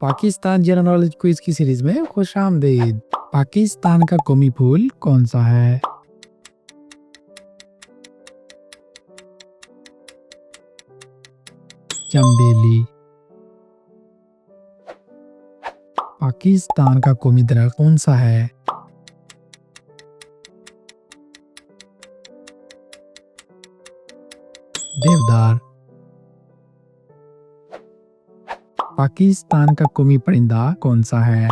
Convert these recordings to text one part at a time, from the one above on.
Pakistan general knowledge quiz की series में खुशामदीद। पाकिस्तान का कौमी फूल कौन सा है? चंबेली। पाकिस्तान का कौमी दरख्त कौन सा है? देवदार। पाकिस्तान का कौमी परिंदा कौन सा है?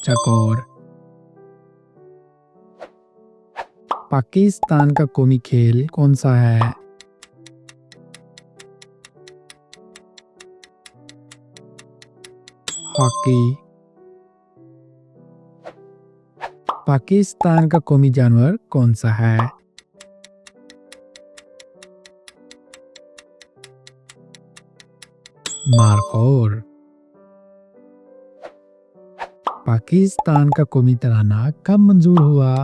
चकोर। पाकिस्तान का कौमी खेल कौन सा है? हॉकी। पाकिस्तान का कौमी जानवर कौन सा है? मारखोर। पाकिस्तान का कौमी तराना कब मंजूर हुआ?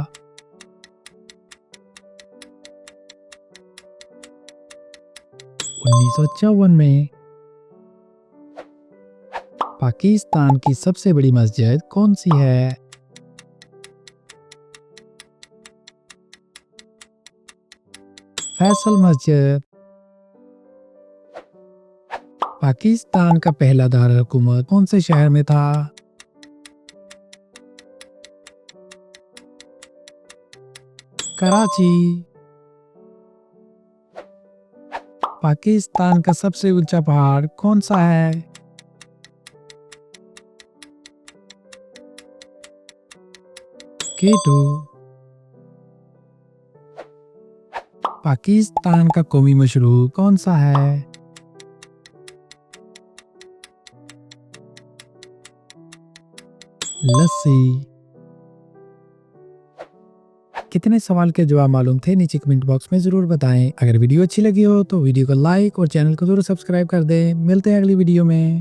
1954 में। पाकिस्तान की सबसे बड़ी मस्जिद कौन सी है? फैसल मस्जिद। पाकिस्तान का पहला दारुल हुकूमत कौन से शहर में था? कराची। पाकिस्तान का सबसे ऊंचा पहाड़ कौन सा है? केटू। पाकिस्तान का कौमी मशरूब कौन सा है? लस्सी। कितने सवाल के जवाब मालूम थे नीचे कमेंट बॉक्स में जरूर बताएं। अगर वीडियो अच्छी लगी हो तो वीडियो को लाइक और चैनल को जरूर सब्सक्राइब कर दें। मिलते हैं अगली वीडियो में।